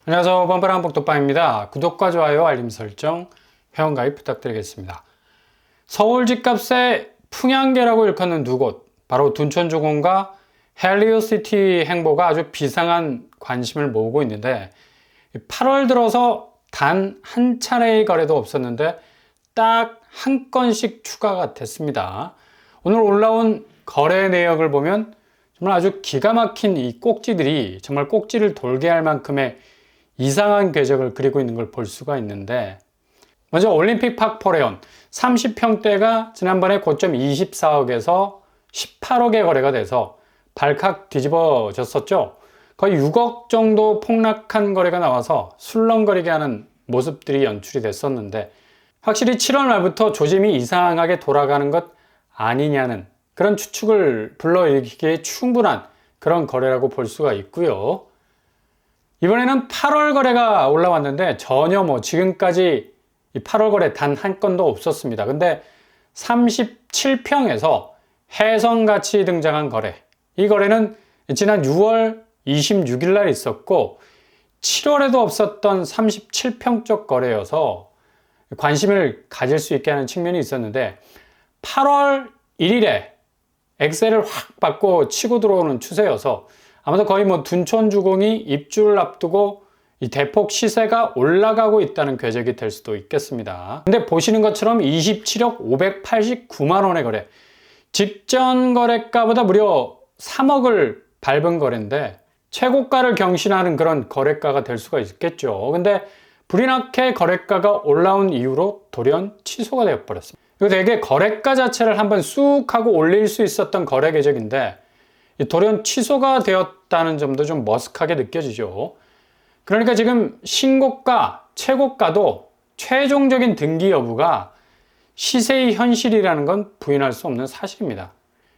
안녕하세요. 뻔뻔한 복덕방입니다. 구독과 좋아요, 알림 설정, 회원가입 부탁드리겠습니다. 서울 집값의 풍향계라고 일컫는 두 곳, 바로 둔촌주공과 헬리오시티 행보가 아주 비상한 관심을 모으고 있는데 8월 들어서 단 한 차례의 거래도 없었는데 딱 한 건씩 추가가 됐습니다. 오늘 올라온 거래 내역을 보면 정말 아주 기가 막힌 이 꼭지들이 정말 꼭지를 돌게 할 만큼의 이상한 궤적을 그리고 있는 걸 볼 수가 있는데, 먼저 올림픽 파크 포레온 30평대가 지난번에 고점 24억에서 18억에 거래가 돼서 발칵 뒤집어졌었죠. 거의 6억 정도 폭락한 거래가 나와서 술렁거리게 하는 모습들이 연출이 됐었는데, 확실히 7월 말부터 조짐이 이상하게 돌아가는 것 아니냐는 그런 추측을 불러일으키기에 충분한 그런 거래라고 볼 수가 있고요. 이번에는 8월 거래가 올라왔는데 전혀 지금까지 이 8월 거래 단 한 건도 없었습니다. 근데 37평에서 혜성같이 등장한 거래. 이 거래는 지난 6월 26일 날 있었고 7월에도 없었던 37평적 거래여서 관심을 가질 수 있게 하는 측면이 있었는데 8월 1일에 엑셀을 확 받고 치고 들어오는 추세여서 아마도 거의 둔촌주공이 입주를 앞두고 이 대폭 시세가 올라가고 있다는 궤적이 될 수도 있겠습니다. 근데 보시는 것처럼 27억 589만 원의 거래, 직전 거래가보다 무려 3억을 밟은 거래인데 최고가를 경신하는 그런 거래가가 될 수가 있겠죠. 근데 불이 나게 거래가가 올라온 이후로 돌연 취소가 되어버렸습니다. 이거 되게 거래가 자체를 한번 쑥 하고 올릴 수 있었던 거래 궤적인데 돌연 취소가 되었다는 점도 좀 머쓱하게 느껴지죠. 그러니까 지금 신고가, 최고가도 최종적인 등기 여부가 시세의 현실이라는 건 부인할 수 없는 사실입니다.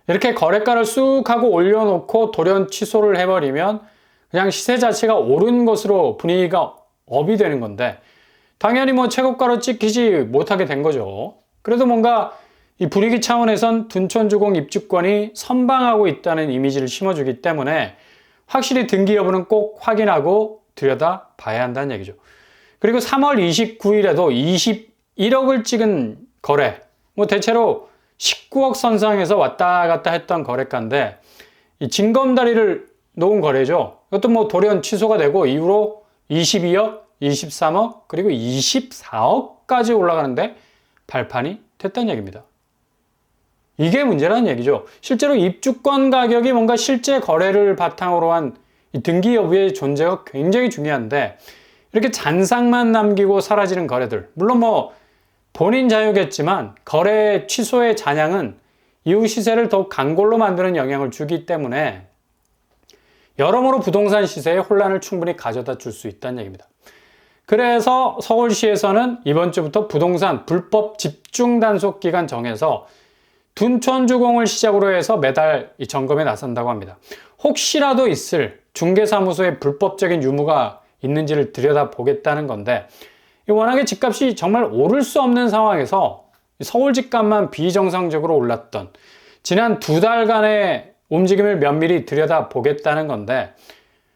이렇게 거래가를 쑥 하고 올려놓고 돌연 취소를 해버리면 그냥 시세 자체가 오른 것으로 분위기가 업이 되는 건데 당연히 최고가로 찍히지 못하게 된 거죠. 그래도 뭔가 이 분위기 차원에선 둔촌주공 입주권이 선방하고 있다는 이미지를 심어주기 때문에 확실히 등기 여부는 꼭 확인하고 들여다 봐야 한다는 얘기죠. 그리고 3월 29일에도 21억을 찍은 거래, 대체로 19억 선상에서 왔다 갔다 했던 거래가인데 이 징검다리를 놓은 거래죠. 이것도 돌연 취소가 되고 이후로 22억, 23억, 그리고 24억까지 올라가는데 발판이 됐다는 얘기입니다. 이게 문제라는 얘기죠. 실제로 입주권 가격이 뭔가 실제 거래를 바탕으로 한 등기 여부의 존재가 굉장히 중요한데 이렇게 잔상만 남기고 사라지는 거래들, 물론 본인 자유겠지만 거래 취소의 잔향은 이후 시세를 더욱 강골로 만드는 영향을 주기 때문에 여러모로 부동산 시세에 혼란을 충분히 가져다 줄 수 있다는 얘기입니다. 그래서 서울시에서는 이번 주부터 부동산 불법 집중 단속 기간 정해서 둔촌주공을 시작으로 해서 매달 이 점검에 나선다고 합니다. 혹시라도 있을 중개사무소에 불법적인 유무가 있는지를 들여다보겠다는 건데 워낙에 집값이 정말 오를 수 없는 상황에서 서울 집값만 비정상적으로 올랐던 지난 2달간의 움직임을 면밀히 들여다보겠다는 건데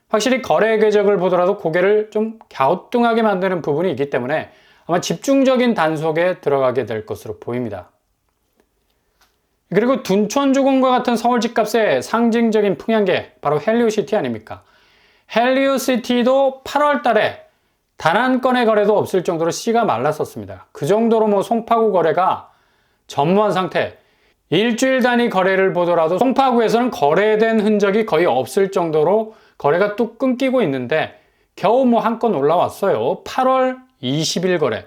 확실히 거래 궤적을 보더라도 고개를 좀 갸우뚱하게 만드는 부분이 있기 때문에 아마 집중적인 단속에 들어가게 될 것으로 보입니다. 그리고 둔촌주공과 같은 서울 집값의 상징적인 풍향계, 바로 헬리오시티 아닙니까? 헬리오시티도 8월 달에 단 한 건의 거래도 없을 정도로 씨가 말랐었습니다. 그 정도로 송파구 거래가 전무한 상태, 일주일 단위 거래를 보더라도 송파구에서는 거래된 흔적이 거의 없을 정도로 거래가 뚝 끊기고 있는데 겨우 한 건 올라왔어요. 8월 20일 거래,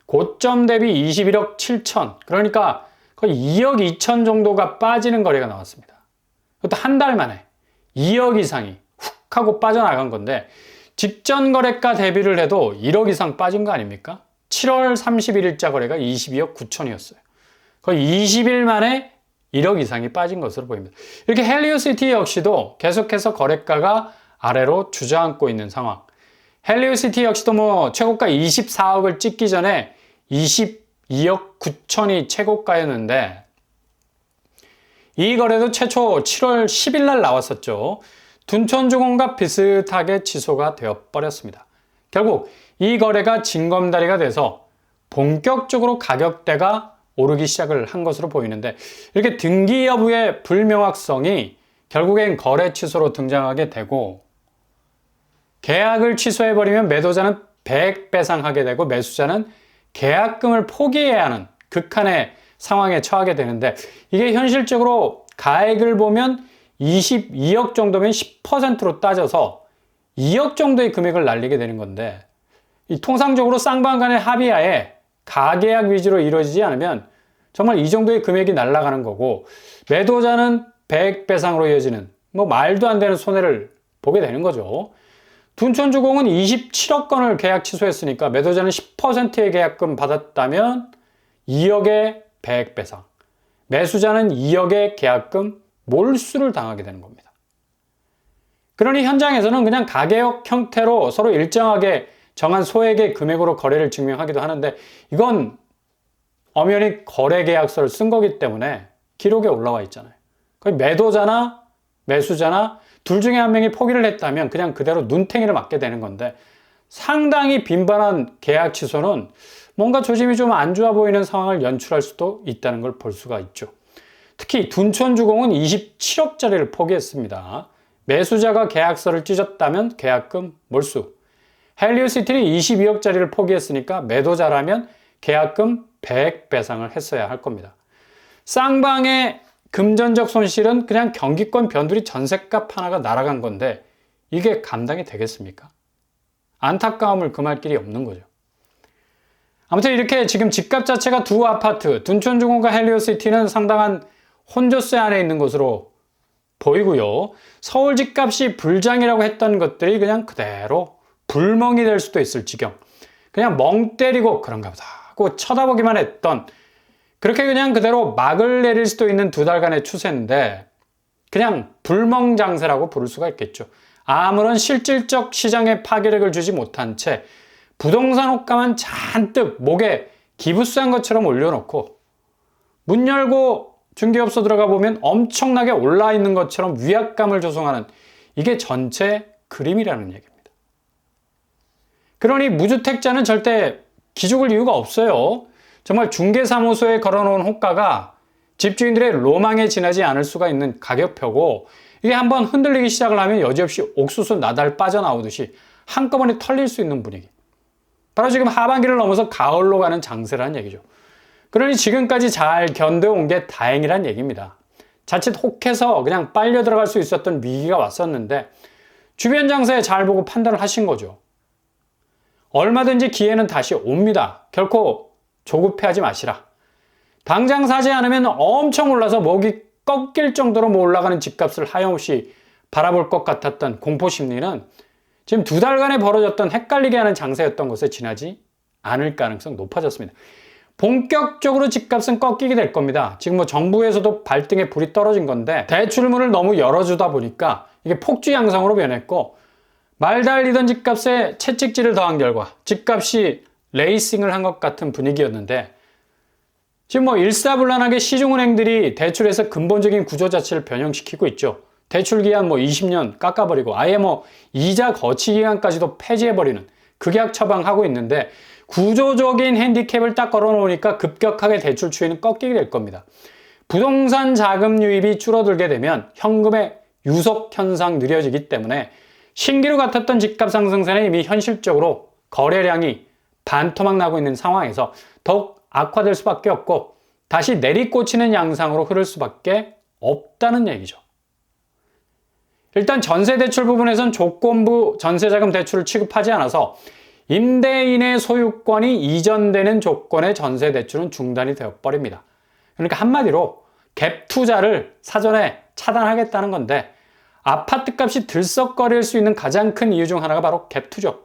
고점 대비 21억 7천, 그러니까 거의 2억 2천 정도가 빠지는 거래가 나왔습니다. 그것도 한 달 만에 2억 이상이 훅 하고 빠져나간 건데 직전 거래가 대비를 해도 1억 이상 빠진 거 아닙니까? 7월 31일자 거래가 22억 9천이었어요. 거의 20일 만에 1억 이상이 빠진 것으로 보입니다. 이렇게 헬리오시티 역시도 계속해서 거래가가 아래로 주저앉고 있는 상황. 헬리오시티 역시도 최고가 24억을 찍기 전에 22억 9천이 최고가였는데 이 거래도 최초 7월 10일 날 나왔었죠. 둔촌주공과 비슷하게 취소가 되어버렸습니다. 결국 이 거래가 징검다리가 돼서 본격적으로 가격대가 오르기 시작을 한 것으로 보이는데, 이렇게 등기 여부의 불명확성이 결국엔 거래 취소로 등장하게 되고, 계약을 취소해버리면 매도자는 100배상하게 되고 매수자는 계약금을 포기해야 하는 극한의 상황에 처하게 되는데, 이게 현실적으로 가액을 보면 22억 정도면 10%로 따져서 2억 정도의 금액을 날리게 되는 건데, 이 통상적으로 쌍방 간의 합의하에 가계약 위주로 이루어지지 않으면 정말 이 정도의 금액이 날아가는 거고, 매도자는 100배상으로 이어지는 말도 안 되는 손해를 보게 되는 거죠. 둔촌주공은 27억 건을 계약 취소했으니까 매도자는 10%의 계약금 받았다면 2억의 100배상, 매수자는 2억의 계약금 몰수를 당하게 되는 겁니다. 그러니 현장에서는 그냥 가계약 형태로 서로 일정하게 정한 소액의 금액으로 거래를 증명하기도 하는데, 이건 엄연히 거래계약서를 쓴 거기 때문에 기록에 올라와 있잖아요. 거의 매도자나 매수자나 둘 중에 한 명이 포기를 했다면 그냥 그대로 눈탱이를 맞게 되는 건데, 상당히 빈번한 계약 취소는 뭔가 조짐이 좀 안 좋아 보이는 상황을 연출할 수도 있다는 걸 볼 수가 있죠. 특히 둔촌주공은 27억짜리를 포기했습니다. 매수자가 계약서를 찢었다면 계약금 몰수, 헬리오시티는 22억짜리를 포기했으니까 매도자라면 계약금 100배상을 했어야 할 겁니다. 쌍방의 금전적 손실은 그냥 경기권 변두리 전셋값 하나가 날아간 건데, 이게 감당이 되겠습니까? 안타까움을 금할 길이 없는 거죠. 아무튼 이렇게 지금 집값 자체가 두 아파트, 둔촌주공과 헬리오시티는 상당한 혼조세 안에 있는 것으로 보이고요. 서울 집값이 불장이라고 했던 것들이 그냥 그대로 불멍이 될 수도 있을 지경, 그냥 멍 때리고 그런가 보다 하고 쳐다보기만 했던, 그렇게 그냥 그대로 막을 내릴 수도 있는 두 달간의 추세인데, 그냥 불멍장세라고 부를 수가 있겠죠. 아무런 실질적 시장에 파괴력을 주지 못한 채 부동산 호가만 잔뜩 목에 기부스한 것처럼 올려놓고, 문 열고 중개업소 들어가 보면 엄청나게 올라 있는 것처럼 위압감을 조성하는, 이게 전체 그림이라는 얘기입니다. 그러니 무주택자는 절대 기죽을 이유가 없어요. 정말 중개사무소에 걸어놓은 호가가 집주인들의 로망에 지나지 않을 수가 있는 가격표고, 이게 한번 흔들리기 시작을 하면 여지없이 옥수수 나달 빠져나오듯이 한꺼번에 털릴 수 있는 분위기. 바로 지금 하반기를 넘어서 가을로 가는 장세라는 얘기죠. 그러니 지금까지 잘 견뎌온 게 다행이란 얘기입니다. 자칫 혹해서 그냥 빨려 들어갈 수 있었던 위기가 왔었는데, 주변 장세에 잘 보고 판단을 하신 거죠. 얼마든지 기회는 다시 옵니다. 결코 조급해하지 마시라. 당장 사지 않으면 엄청 올라서 목이 꺾일 정도로 올라가는 집값을 하염없이 바라볼 것 같았던 공포심리는 지금 두 달간에 벌어졌던 헷갈리게 하는 장세였던 것에 지나지 않을 가능성 높아졌습니다. 본격적으로 집값은 꺾이게 될 겁니다. 지금 정부에서도 발등에 불이 떨어진 건데, 대출문을 너무 열어주다 보니까 이게 폭주 양상으로 변했고, 말 달리던 집값에 채찍질을 더한 결과 집값이 레이싱을 한 것 같은 분위기였는데, 지금 일사불란하게 시중은행들이 대출에서 근본적인 구조 자체를 변형시키고 있죠. 대출 기한 20년 깎아버리고 아예 이자 거치 기간까지도 폐지해버리는 극약 처방하고 있는데, 구조적인 핸디캡을 딱 걸어놓으니까 급격하게 대출 추이는 꺾이게 될 겁니다. 부동산 자금 유입이 줄어들게 되면 현금의 유속 현상 느려지기 때문에 신기루 같았던 집값 상승세는 이미 현실적으로 거래량이 반토막 나고 있는 상황에서 더욱 악화될 수밖에 없고, 다시 내리꽂히는 양상으로 흐를 수밖에 없다는 얘기죠. 일단 전세대출 부분에선 조건부 전세자금 대출을 취급하지 않아서 임대인의 소유권이 이전되는 조건의 전세대출은 중단이 되어버립니다. 그러니까 한마디로 갭 투자를 사전에 차단하겠다는 건데, 아파트값이 들썩거릴 수 있는 가장 큰 이유 중 하나가 바로 갭 투죠.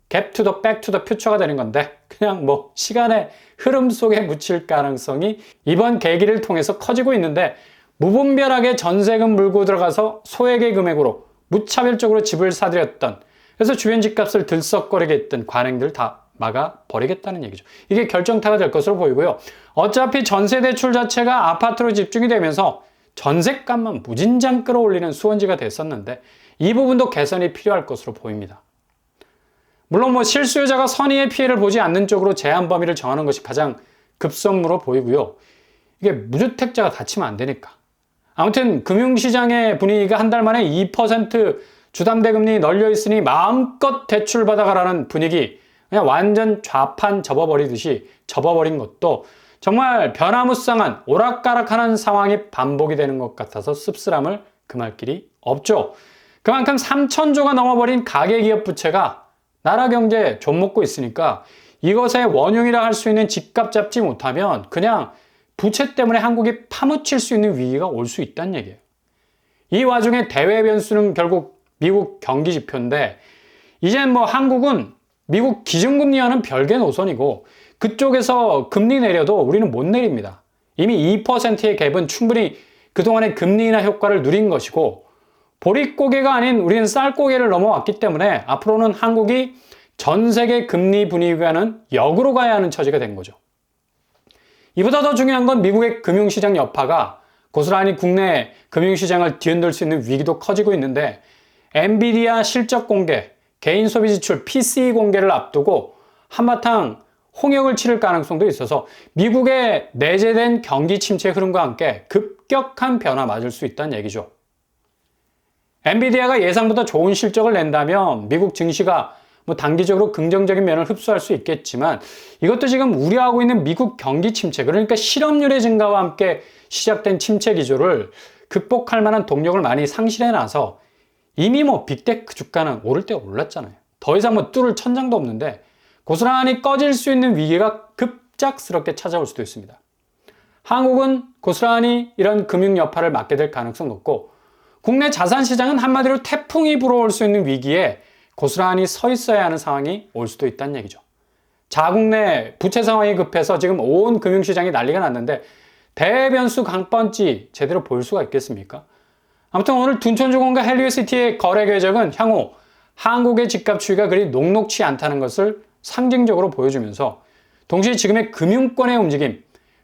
갭 투 더 백 투 더 퓨처가 되는 건데, 그냥 시간의 흐름 속에 묻힐 가능성이 이번 계기를 통해서 커지고 있는데, 무분별하게 전세금 물고 들어가서 소액의 금액으로 무차별적으로 집을 사들였던, 그래서 주변 집값을 들썩거리게 했던 관행들 다 막아버리겠다는 얘기죠. 이게 결정타가 될 것으로 보이고요. 어차피 전세대출 자체가 아파트로 집중이 되면서 전세값만 무진장 끌어올리는 수원지가 됐었는데, 이 부분도 개선이 필요할 것으로 보입니다. 물론 뭐 실수요자가 선의의 피해를 보지 않는 쪽으로 제한 범위를 정하는 것이 가장 급선무로 보이고요. 이게 무주택자가 다치면 안 되니까. 아무튼 금융시장의 분위기가 한 달 만에 2% 주담대금리 널려 있으니 마음껏 대출받아가라는 분위기, 그냥 완전 좌판 접어버리듯이 접어버린 것도 정말 변화무쌍한 오락가락하는 상황이 반복이 되는 것 같아서 씁쓸함을 금할 길이 없죠. 그만큼 3,000조가 넘어버린 가계기업 부채가 나라 경제에 좀먹고 있으니까 이것의 원흉이라 할 수 있는 집값 잡지 못하면 그냥 부채 때문에 한국이 파묻힐 수 있는 위기가 올 수 있다는 얘기예요. 이 와중에 대외 변수는 결국 미국 경기 지표인데 이젠 뭐 한국은 미국 기준금리와는 별개 노선이고 그쪽에서 금리 내려도 우리는 못 내립니다. 이미 2%의 갭은 충분히 그동안의 금리 인하 효과를 누린 것이고 보릿고개가 아닌 우리는 쌀고개를 넘어왔기 때문에 앞으로는 한국이 전 세계 금리 분위기와는 역으로 가야 하는 처지가 된 거죠. 이보다 더 중요한 건 미국의 금융시장 여파가 고스란히 국내 금융시장을 뒤흔들 수 있는 위기도 커지고 있는데 엔비디아 실적 공개, 개인 소비 지출 PCE 공개를 앞두고 한바탕 홍역을 치를 가능성도 있어서 미국의 내재된 경기 침체 흐름과 함께 급격한 변화 맞을 수 있다는 얘기죠. 엔비디아가 예상보다 좋은 실적을 낸다면 미국 증시가 뭐 단기적으로 긍정적인 면을 흡수할 수 있겠지만 이것도 지금 우려하고 있는 미국 경기 침체, 그러니까 실업률의 증가와 함께 시작된 침체 기조를 극복할 만한 동력을 많이 상실해 놔서 이미 뭐 빅테크 주가는 오를 때 올랐잖아요. 더 이상 뭐 뚫을 천장도 없는데 고스란히 꺼질 수 있는 위기가 급작스럽게 찾아올 수도 있습니다. 한국은 고스란히 이런 금융 여파를 맞게 될 가능성 높고 국내 자산시장은 한마디로 태풍이 불어올 수 있는 위기에 고스란히 서 있어야 하는 상황이 올 수도 있다는 얘기죠. 자국 내 부채 상황이 급해서 지금 온 금융시장이 난리가 났는데 대변수 강펀지 제대로 볼 수가 있겠습니까? 아무튼 오늘 둔촌주공과 헬리오시티의 거래 궤적은 향후 한국의 집값 추이가 그리 녹록치 않다는 것을 상징적으로 보여주면서 동시에 지금의 금융권의 움직임,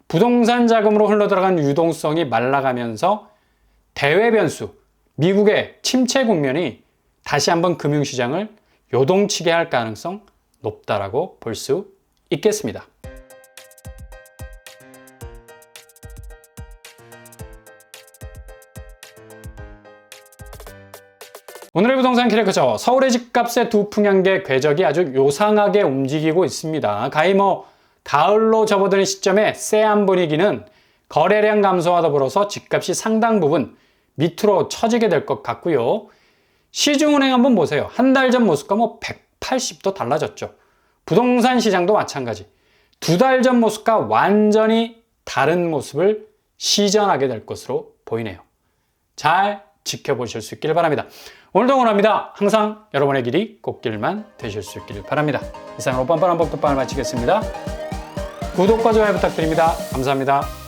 부동산 자금으로 흘러들어간 유동성이 말라가면서 대외 변수, 미국의 침체 국면이 다시 한번 금융시장을 요동치게 할 가능성 높다라고 볼 수 있겠습니다. 오늘의 부동산 키래커죠. 서울의 집값의 두 풍향계 궤적이 아주 요상하게 움직이고 있습니다. 가히 뭐 가을로 접어드는 시점에 쎄한 분위기는 거래량 감소와 더불어서 집값이 상당 부분 밑으로 처지게 될 것 같고요. 시중은행 한번 보세요. 한 달 전 모습과 뭐 180도 달라졌죠. 부동산 시장도 마찬가지. 두 달 전 모습과 완전히 다른 모습을 시전하게 될 것으로 보이네요. 잘 지켜보실 수 있길 바랍니다. 오늘도 응원합니다. 항상 여러분의 길이 꽃길만 되실 수 있길 바랍니다. 이상으로 뻔뻔한 법도빵을 마치겠습니다. 구독과 좋아요 부탁드립니다. 감사합니다.